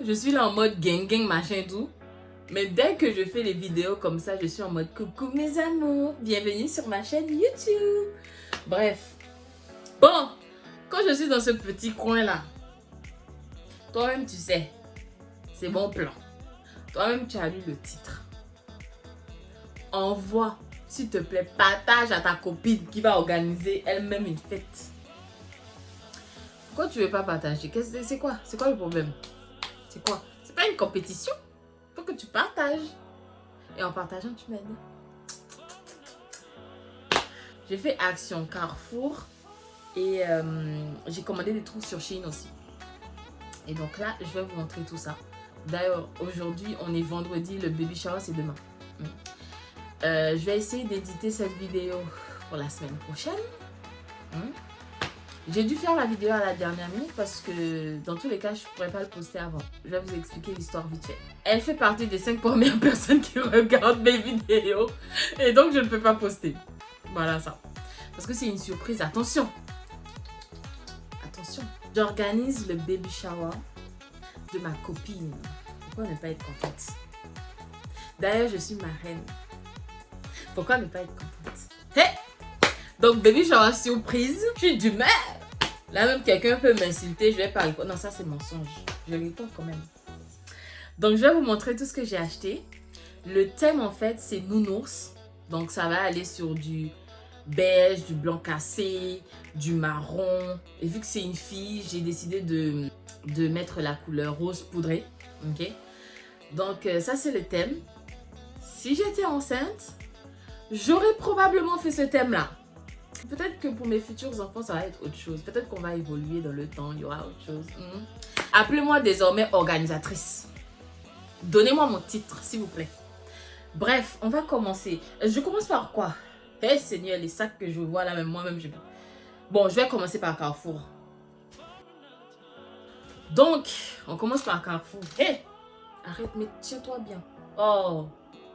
je suis là en mode gang gang machin tout. Mais dès que je fais les vidéos comme ça, je suis en mode coucou mes amours, bienvenue sur ma chaîne YouTube. Bref. Bon, quand je suis dans ce petit coin là, toi-même tu sais, c'est mon plan. Toi-même tu as lu le titre. Envoie, s'il te plaît, partage à ta copine qui va organiser elle-même une fête. Pourquoi tu veux pas partager? C'est quoi? C'est quoi le problème? C'est quoi? C'est pas une compétition. Faut que tu partages. Et en partageant, tu m'aides. J'ai fait Action Carrefour. Et j'ai commandé des trucs sur Shein aussi. Et donc là, je vais vous montrer tout ça. D'ailleurs, aujourd'hui, on est vendredi. Le baby shower, c'est demain. Je vais essayer d'éditer cette vidéo pour la semaine prochaine. J'ai dû faire la vidéo à la dernière minute parce que dans tous les cas, je ne pourrais pas le poster avant. Je vais vous expliquer l'histoire vite fait. Elle fait partie des 5 premières personnes qui regardent mes vidéos. Et donc, je ne peux pas poster. Voilà ça. Parce que c'est une surprise. Attention. Attention. J'organise le baby shower de ma copine. Pourquoi ne pas être contente? D'ailleurs, je suis marraine. Pourquoi ne pas être contente? Hey! Donc, baby shower surprise. Je suis d'humeur. Là, même quelqu'un peut m'insulter. Je vais pas répondre. Non, ça, c'est mensonge. Je réponds quand même. Donc, je vais vous montrer tout ce que j'ai acheté. Le thème, en fait, c'est nounours. Donc, ça va aller sur du beige, du blanc cassé, du marron. Et vu que c'est une fille, j'ai décidé de mettre la couleur rose poudrée. Ok? Donc, ça, c'est le thème. Si j'étais enceinte, j'aurais probablement fait ce thème-là. Peut-être que pour mes futurs enfants, ça va être autre chose. Peut-être qu'on va évoluer dans le temps, il y aura autre chose. Appelez-moi désormais organisatrice. Donnez-moi mon titre, s'il vous plaît. Bref, on va commencer. Je commence par quoi? Eh Seigneur, les sacs que je vois là, même moi-même, je... Bon, je vais commencer par Carrefour. Donc, on commence par Carrefour. Hé, arrête, mais tiens-toi bien. Oh,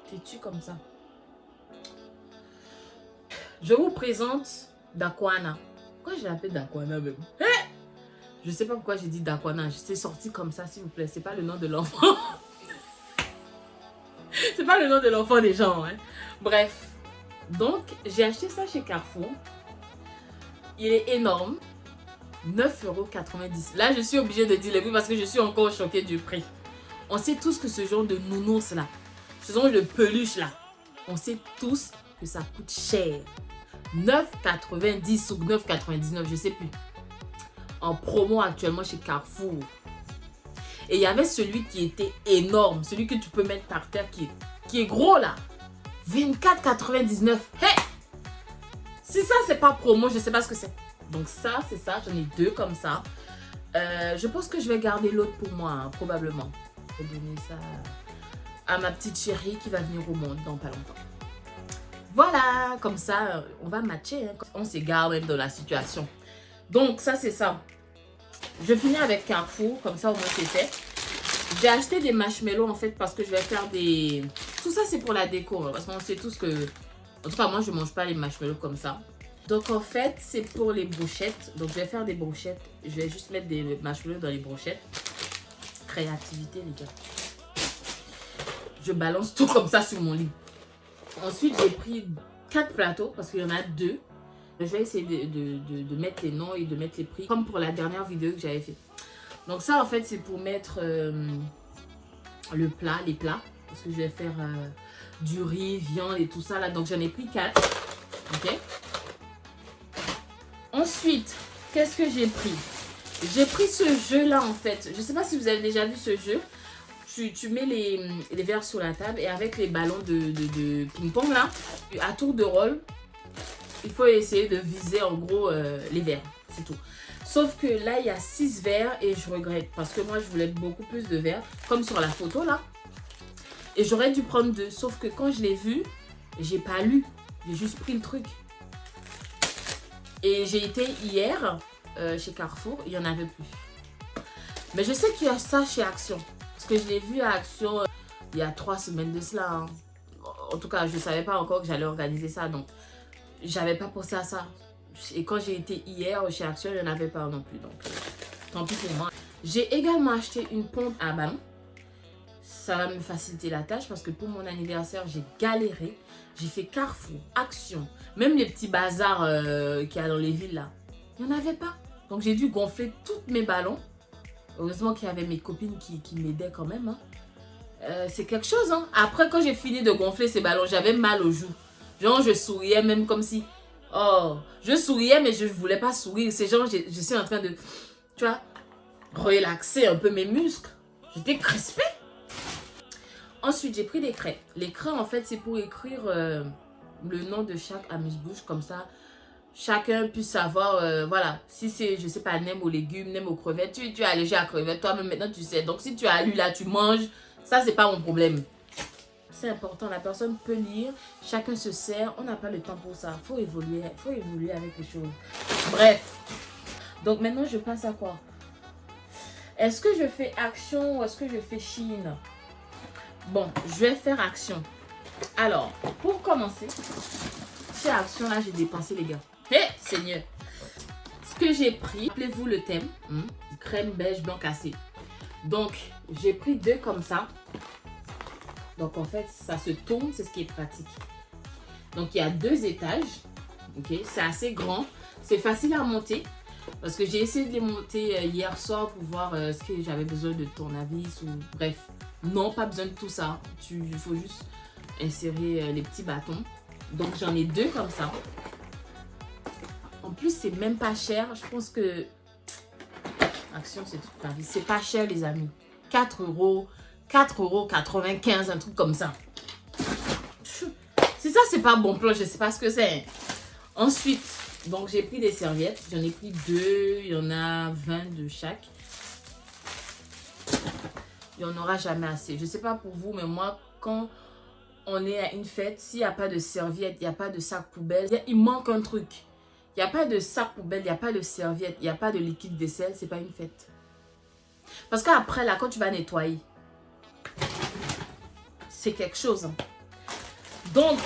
t'es-tu comme ça? Je vous présente Dakwana. Pourquoi j'ai appelé Dakwana même? Hey! Je sais pas pourquoi j'ai dit Dakwana. C'est sorti comme ça, s'il vous plaît. C'est pas le nom de l'enfant. C'est pas le nom de l'enfant des gens. Hein. Bref. Donc, j'ai acheté ça chez Carrefour. Il est énorme. 9,90 €. Là, je suis obligée de dire le prix parce que je suis encore choquée du prix. On sait tous que ce genre de nounours là, ce genre de peluche là, on sait tous que ça coûte cher. 9,90 € ou 9,99 €, je sais plus. En promo actuellement chez Carrefour. Et il y avait celui qui était énorme, celui que tu peux mettre par terre qui est gros là. 24,99 €. Hey! Si ça c'est pas promo, je sais pas ce que c'est. Donc ça, c'est ça. J'en ai deux comme ça. Je pense que je vais garder l'autre pour moi, hein, probablement. Je vais donner ça à ma petite chérie qui va venir au monde dans pas longtemps. Voilà, comme ça, on va matcher. Hein. On s'égare même dans la situation. Donc ça, c'est ça. Je finis avec Carrefour, comme ça au moins c'est fait. J'ai acheté des marshmallows en fait parce que je vais faire des... Tout ça, c'est pour la déco. Hein, parce qu'on sait tous que... En tout cas, moi, je ne mange pas les marshmallows comme ça. Donc, en fait, c'est pour les brochettes. Donc, je vais faire des brochettes. Je vais juste mettre des marshmallows dans les brochettes. Créativité, les gars. Je balance tout comme ça sur mon lit. Ensuite, j'ai pris 4 plateaux parce qu'il y en a 2. Je vais essayer de mettre les noms et de mettre les prix. Comme pour la dernière vidéo que j'avais fait. Donc, ça, en fait, c'est pour mettre les plats. Parce que je vais faire du riz, viande et tout ça là. Donc, j'en ai pris 4. Ok. Ensuite, qu'est-ce que j'ai pris? J'ai pris ce jeu-là, en fait. Je ne sais pas si vous avez déjà vu ce jeu. Tu mets les verres sur la table et avec les ballons de ping-pong, là, à tour de rôle, il faut essayer de viser, en gros, les verres. C'est tout. Sauf que là, il y a 6 verres et je regrette. Parce que moi, je voulais beaucoup plus de verres, comme sur la photo, là. Et j'aurais dû prendre 2. Sauf que quand je l'ai vu, j'ai pas lu. J'ai juste pris le truc. Et j'ai été hier chez Carrefour, il n'y en avait plus. Mais je sais qu'il y a ça chez Action. Parce que je l'ai vu à Action il y a 3 semaines de cela. Hein. En tout cas, je ne savais pas encore que j'allais organiser ça. Donc, j'avais pas pensé à ça. Et quand j'ai été hier chez Action, il n'y en avait pas non plus. Donc, tant pis pour moi. J'ai également acheté une pompe à ballon. Ça va me faciliter la tâche parce que pour mon anniversaire, j'ai galéré. J'ai fait Carrefour, Action, même les petits bazars qu'il y a dans les villes là. Il n'y en avait pas. Donc j'ai dû gonfler tous mes ballons. Heureusement qu'il y avait mes copines qui m'aidaient quand même. Hein. C'est quelque chose. Hein. Après, quand j'ai fini de gonfler ces ballons, j'avais mal aux joues. Genre, je souriais même comme si... Oh, je souriais, mais je ne voulais pas sourire. C'est genre, je suis en train de... Tu vois, relaxer un peu mes muscles. J'étais crispée. Ensuite, j'ai pris des craies. Les craies, en fait, c'est pour écrire le nom de chaque amuse-bouche. Comme ça, chacun puisse savoir, voilà, si c'est, je sais pas, nem aux légumes, nem aux crevettes. Tu es allergique à crevettes, toi-même maintenant, tu sais. Donc, si tu as lu là, tu manges. Ça, c'est pas mon problème. C'est important, la personne peut lire. Chacun se sert. On n'a pas le temps pour ça. Faut évoluer avec les choses. Bref. Donc, maintenant, je passe à quoi? Est-ce que je fais Action ou est-ce que je fais Chine? Bon, je vais faire Action. Alors, pour commencer, chez Action, là, j'ai dépensé, les gars. Hé, Seigneur! Ce que j'ai pris, rappelez-vous le thème, crème beige blanc cassé. Donc, j'ai pris 2 comme ça. Donc, en fait, ça se tourne, c'est ce qui est pratique. Donc, il y a 2 étages. Ok, c'est assez grand. C'est facile à monter. Parce que j'ai essayé de les monter hier soir pour voir ce que j'avais besoin de tournevis ou bref. Non, pas besoin de tout ça. Il faut juste insérer les petits bâtons. Donc, j'en ai 2 comme ça. En plus, c'est même pas cher. Je pense que... Action, c'est tout Paris. C'est pas cher, les amis. 4 euros. 4,95 €, un truc comme ça. Si ça, c'est pas bon plan, je sais pas ce que c'est. Ensuite, donc j'ai pris des serviettes. J'en ai pris 2. Il y en a 20 de chaque. Il n'y en aura jamais assez. Je sais pas pour vous, mais moi, quand on est à une fête, s'il n'y a pas de serviette, il n'y a pas de sac poubelle, il manque un truc. Il n'y a pas de sac poubelle, il n'y a pas de serviette, il n'y a pas de liquide vaisselle, c'est pas une fête. Parce qu'après, là, quand tu vas nettoyer, c'est quelque chose. Hein. Donc,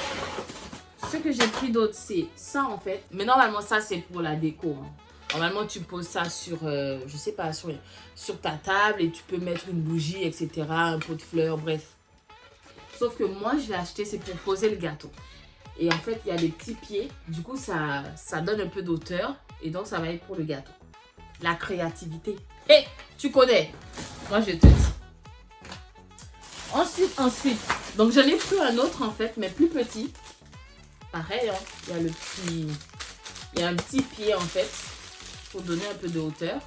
ce que j'ai pris d'autre, c'est ça, en fait. Mais normalement, ça, c'est pour la déco. Hein. Normalement, tu poses ça sur, je sais pas, sur ta table et tu peux mettre une bougie, etc. Un pot de fleurs, bref. Sauf que moi, je l'ai acheté, c'est pour poser le gâteau. Et en fait, il y a des petits pieds. Du coup, ça donne un peu d'auteur. Et donc, ça va être pour le gâteau. La créativité. Hé, tu connais. Moi, je te dis. Ensuite. Donc, j'en ai pris un autre, en fait, mais plus petit. Pareil, hein. Il y a un petit pied, en fait. Pour donner un peu de hauteur.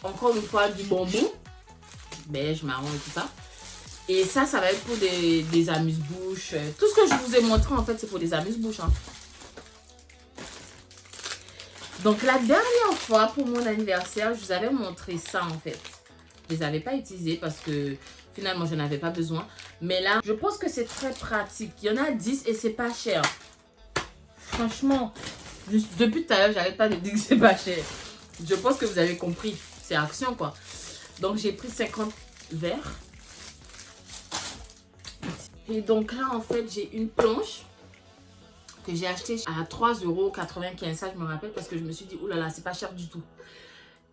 Encore une fois, du bonbon. Beige, marron et tout ça. Et ça va être pour des amuse-bouches. Tout ce que je vous ai montré, en fait, c'est pour des amuse-bouches. Hein. Donc, la dernière fois, pour mon anniversaire, je vous avais montré ça, en fait. Je ne les avais pas utilisés parce que, finalement, je n'en avais pas besoin. Mais là, je pense que c'est très pratique. Il y en a 10 et c'est pas cher. Franchement, depuis tout à l'heure, j'arrête pas de dire que c'est pas cher. Je pense que vous avez compris. C'est Action, quoi. Donc, j'ai pris 50 verres. Et donc là, en fait, j'ai une planche que j'ai achetée à 3,95 €. Ça, je me rappelle parce que je me suis dit, oulala, c'est pas cher du tout.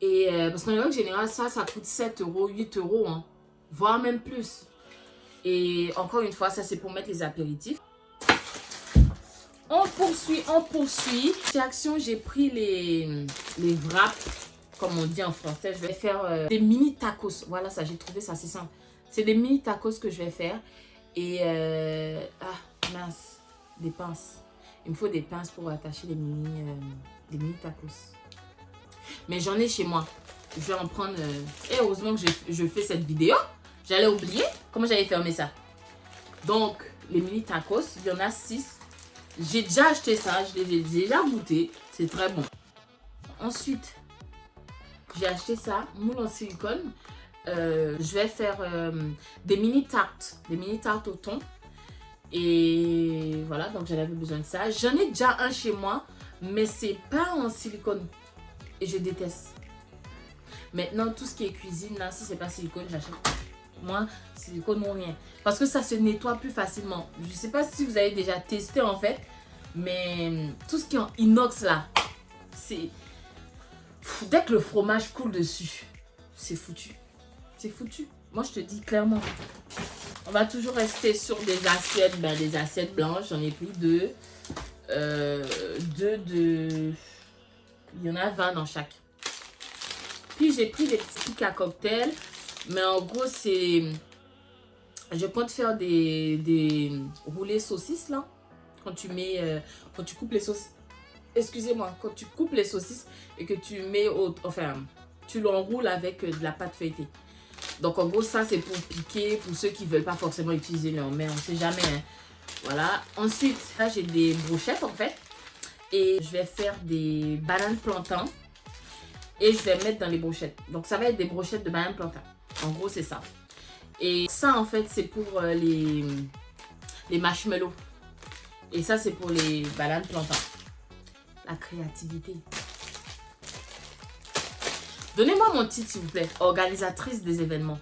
Et parce qu'en règle générale, ça coûte 7 €, 8 €, hein, voire même plus. Et encore une fois, ça, c'est pour mettre les apéritifs. On poursuit. Chez Action, j'ai pris les wraps, comme on dit en français. Je vais faire des mini tacos. Voilà, ça, j'ai trouvé ça, c'est simple. C'est des mini tacos que je vais faire. Et, mince, des pinces. Il me faut des pinces pour attacher les mini tacos. Mais j'en ai chez moi. Je vais en prendre. Et heureusement que je fais cette vidéo. J'allais oublier. Comment j'allais fermer ça? Donc, les mini tacos, il y en a 6. J'ai déjà acheté ça. Je l'ai déjà goûté. C'est très bon. Ensuite, j'ai acheté ça. Moule en silicone. Je vais faire des mini tartes au thon. Et voilà, donc j'en avais besoin de ça. J'en ai déjà un chez moi, mais c'est pas en silicone. Et je déteste. Maintenant, tout ce qui est cuisine, là, si c'est pas silicone, j'achète. Moi, silicone ou rien. Parce que ça se nettoie plus facilement. Je sais pas si vous avez déjà testé en fait, mais tout ce qui est en inox là, c'est... Dès que le fromage coule dessus, c'est foutu. C'est foutu. Moi, je te dis clairement. On va toujours rester sur des assiettes. Ben, des assiettes blanches. J'en ai pris deux. Il y en a 20 dans chaque. Puis, j'ai pris des petits pics à cocktail. Mais en gros, c'est... Je compte faire des roulés saucisses, là. Quand tu mets... quand tu coupes les saucisses... Excusez-moi. Quand tu coupes les saucisses et que tu mets... Enfin, tu l'enroules avec de la pâte feuilletée. Donc, en gros, ça, c'est pour piquer, pour ceux qui ne veulent pas forcément utiliser leurs mains. On ne sait jamais. Hein. Voilà. Ensuite, là, j'ai des brochettes, en fait. Et je vais faire des bananes plantains. Et je vais mettre dans les brochettes. Donc, ça va être des brochettes de bananes plantains. En gros, c'est ça. Et ça, en fait, c'est pour les marshmallows. Et ça, c'est pour les bananes plantains. La créativité. Donnez-moi mon titre, s'il vous plaît. Organisatrice des événements.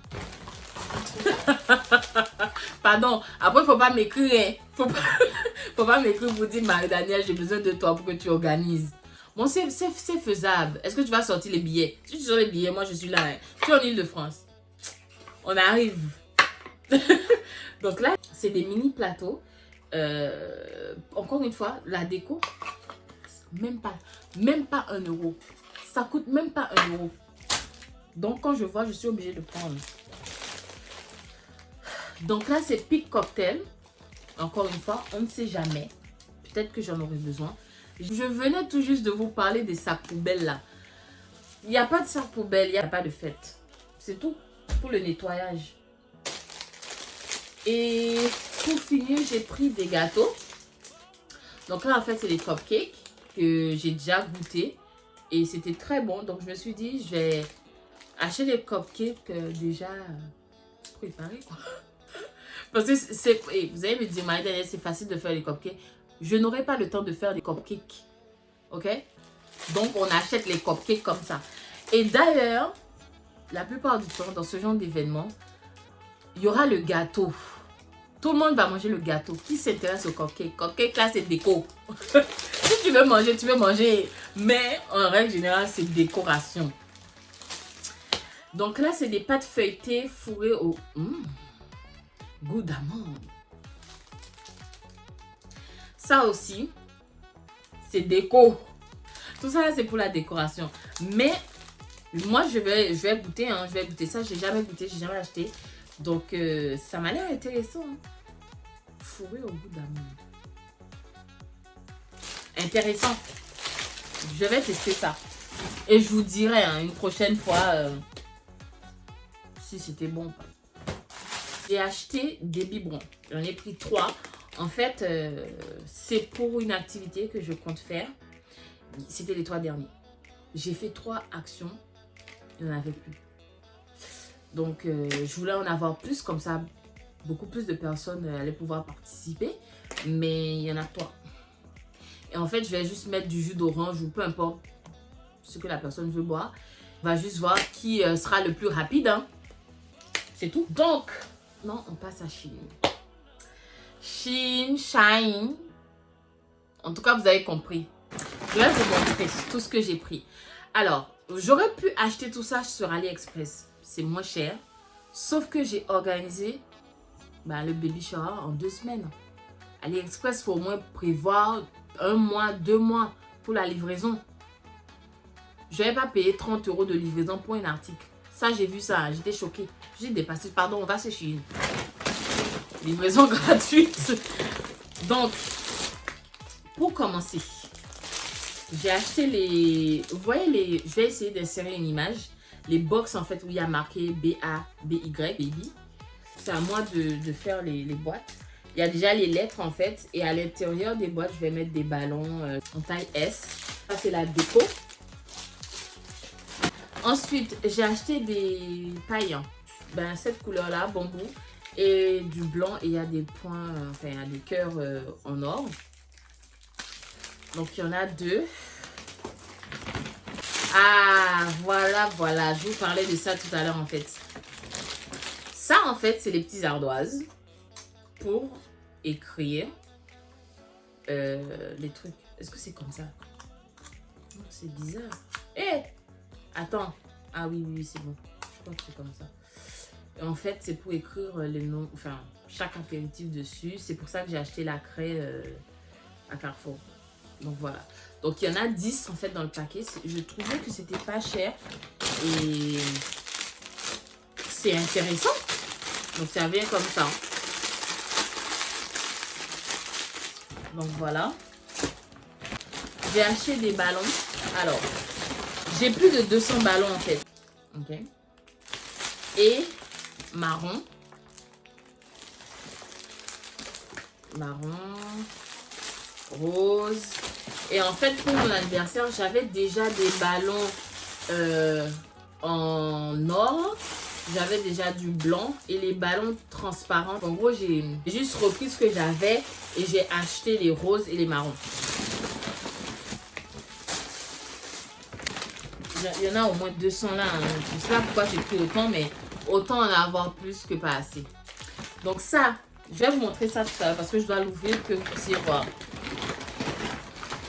Pardon. Après, il ne faut pas m'écrire. Hein. Faut pas m'écrire pour dire, Marie-Danielle, j'ai besoin de toi pour que tu organises. Bon, c'est faisable. Est-ce que tu vas sortir les billets? Si tu sors les billets, moi, je suis là. Hein. Je suis en Île-de-France. On arrive. Donc là, c'est des mini plateaux. Encore une fois, la déco, même pas 1 euro. Ça coûte même pas 1 euro. Donc, quand je vois, je suis obligée de prendre. Donc là, c'est pic cocktail. Encore une fois, on ne sait jamais. Peut-être que j'en aurai besoin. Je venais tout juste de vous parler des sacs poubelles là. Il n'y a pas de sac poubelle, il n'y a pas de fête. C'est tout pour le nettoyage. Et pour finir, j'ai pris des gâteaux. Donc là, en fait, c'est des cupcakes que j'ai déjà goûté. Et c'était très bon. Donc, je me suis dit, je vais acheter des cupcakes déjà préparés, quoi. Parce que c'est... vous allez me dire, Marie-Danielle, c'est facile de faire les cupcakes. Je n'aurai pas le temps de faire des cupcakes. Ok? Donc, on achète les cupcakes comme ça. Et d'ailleurs, la plupart du temps, dans ce genre d'événement, il y aura le gâteau. Tout le monde va manger le gâteau. Qui s'intéresse au cupcake? Cupcake, là, c'est déco. Si tu veux manger, tu veux manger. Mais en règle générale, c'est décoration. Donc là, c'est des pâtes feuilletées fourrées au goût d'amande. Ça aussi, c'est déco. Tout ça, c'est pour la décoration. Mais moi, je vais goûter. Hein, je vais goûter ça. Je n'ai jamais goûté, je n'ai jamais acheté. Donc, ça m'a l'air intéressant. Hein. Fourré au goût d'amande. Intéressant. Je vais tester ça. Et je vous dirai hein, une prochaine fois si c'était bon ou pas. J'ai acheté des biberons. J'en ai pris 3. En fait, c'est pour une activité que je compte faire. C'était les 3 derniers. J'ai fait 3 actions. Il n'y en avait plus. Donc, je voulais en avoir plus. Comme ça, beaucoup plus de personnes allaient pouvoir participer. Mais il y en a 3. Et en fait, je vais juste mettre du jus d'orange ou peu importe ce que la personne veut boire. On va juste voir qui sera le plus rapide. Hein. C'est tout. Donc, non, on passe à Shein. Shein. En tout cas, vous avez compris. Je vais vous montrer tout ce que j'ai pris. Alors, j'aurais pu acheter tout ça sur AliExpress. C'est moins cher. Sauf que j'ai organisé le baby shower en 2 semaines. AliExpress, il faut au moins prévoir 1 mois, 2 mois pour la livraison. Je n'avais pas payé 30 € de livraison pour un article. Ça, j'ai vu ça. J'étais choquée. J'ai dépassé. Pardon, on va se Shein. Livraison gratuite. Donc, pour commencer, j'ai acheté les... Vous voyez, les... je vais essayer d'insérer une image. Les box, en fait, où il y a marqué B-A-B-Y, baby. C'est à moi de faire les boîtes. Il y a déjà les lettres, en fait. Et à l'intérieur des boîtes, je vais mettre des ballons en taille S. Ça, c'est la déco. Ensuite, j'ai acheté des paillants. Cette couleur-là, bambou. Et du blanc. Et il y a des points, enfin, il y a des cœurs en or. Donc, il y en a 2. Ah, voilà. Je vous parlais de ça tout à l'heure, en fait. Ça, en fait, c'est les petits ardoises pour écrire les trucs. Est-ce que c'est comme ça? C'est bizarre. Attends. Ah oui, c'est bon. crois que c'est comme ça. Et en fait, c'est pour écrire les noms, enfin, chaque apéritif dessus. C'est pour ça que j'ai acheté la craie à Carrefour. Donc voilà. Donc il y en a 10 en fait dans le paquet. Je trouvais que c'était pas cher. Et c'est intéressant. Donc ça vient comme ça. Donc voilà. J'ai acheté des ballons. Alors, j'ai plus de 200 ballons en fait. Ok. Et marron. Marron. Rose. Et en fait, pour mon anniversaire, j'avais déjà des ballons en or. J'avais déjà du blanc et les ballons transparents. En gros, j'ai juste repris ce que j'avais et j'ai acheté les roses et les marrons. Il y en a au moins 200 là. Hein. Je ne sais pas pourquoi j'ai pris autant, mais autant en avoir plus que pas assez. Donc ça, je vais vous montrer ça tout à l'heure parce que je dois l'ouvrir que vous puissiez voir.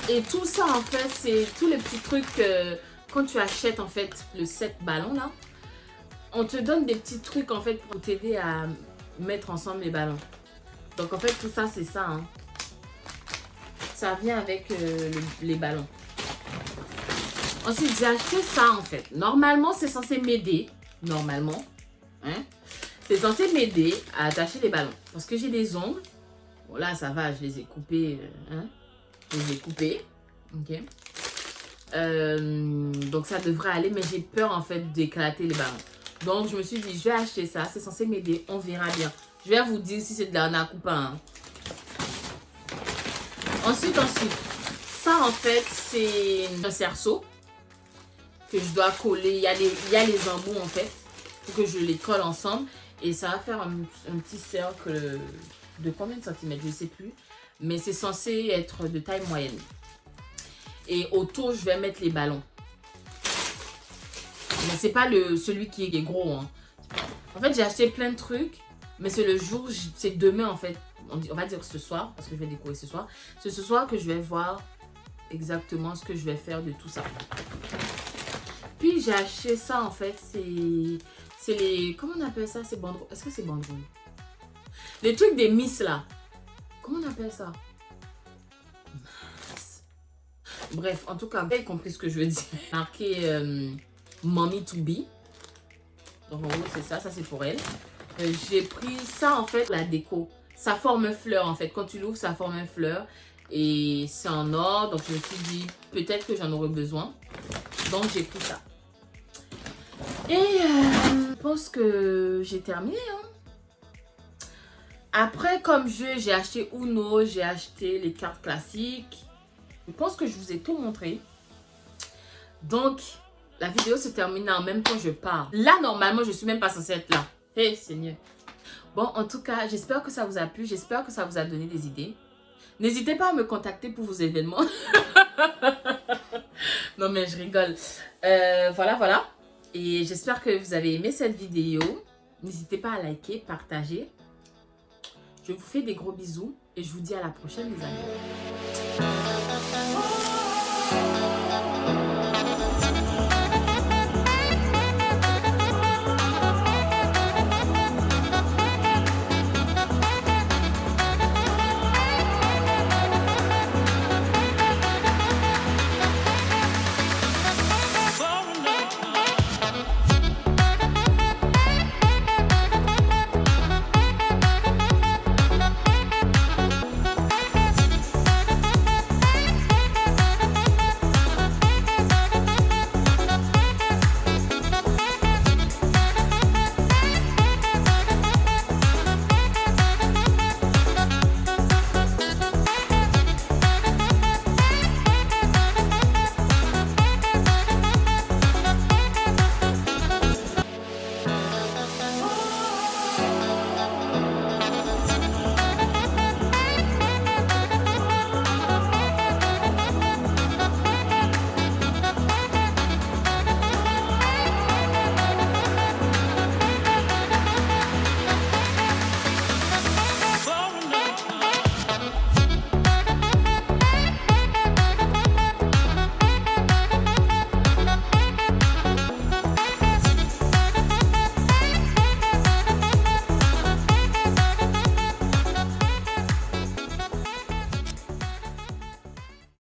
Et tout ça, en fait, c'est tous les petits trucs quand tu achètes en fait le set ballon là. On te donne des petits trucs en fait pour t'aider à mettre ensemble les ballons. Donc en fait tout ça c'est ça. Hein. Ça vient avec les ballons. Ensuite j'ai acheté ça en fait. Normalement c'est censé m'aider. Normalement. Hein? C'est censé m'aider à attacher les ballons. Parce que j'ai des ongles. Bon là ça va, je les ai coupés. Hein? Je les ai coupés. Ok. Donc ça devrait aller. Mais j'ai peur en fait d'éclater les ballons. Donc, je me suis dit, je vais acheter ça. C'est censé m'aider. On verra bien. Je vais vous dire si c'est de l'arnaque ou pas. Hein. Ensuite, ça, en fait, c'est un cerceau que je dois coller. Il y a les embouts, en fait. Pour que je les colle ensemble. Et ça va faire un petit cercle de combien de centimètres? Je ne sais plus. Mais c'est censé être de taille moyenne. Et autour, je vais mettre les ballons. Mais c'est pas celui qui est gros. Hein. En fait, j'ai acheté plein de trucs. Mais c'est le jour, c'est demain en fait. On va dire ce soir, parce que je vais décorer ce soir. C'est ce soir que je vais voir exactement ce que je vais faire de tout ça. Puis j'ai acheté ça en fait. C'est les... Comment on appelle ça? C'est banderole. Est-ce que c'est banderole? Les trucs des Miss là. Comment on appelle ça? Bref, en tout cas, vous avez compris ce que je veux dire. Marqué... Mommy to be. Donc en gros c'est ça c'est pour elle. J'ai pris ça en fait, la déco. Ça forme une fleur en fait. Quand tu l'ouvres ça forme une fleur. Et c'est en or. Donc je me suis dit peut-être que j'en aurais besoin. Donc j'ai pris ça. Et je pense que j'ai terminé. Hein. Après comme jeu j'ai acheté Uno. J'ai acheté les cartes classiques. Je pense que je vous ai tout montré. Donc... La vidéo se termine en même temps que je pars. Là, normalement, je suis même pas censée être là. Hé, Seigneur. Bon, en tout cas, j'espère que ça vous a plu. J'espère que ça vous a donné des idées. N'hésitez pas à me contacter pour vos événements. Non, mais je rigole. Voilà. Et j'espère que vous avez aimé cette vidéo. N'hésitez pas à liker, partager. Je vous fais des gros bisous. Et je vous dis à la prochaine, les amis.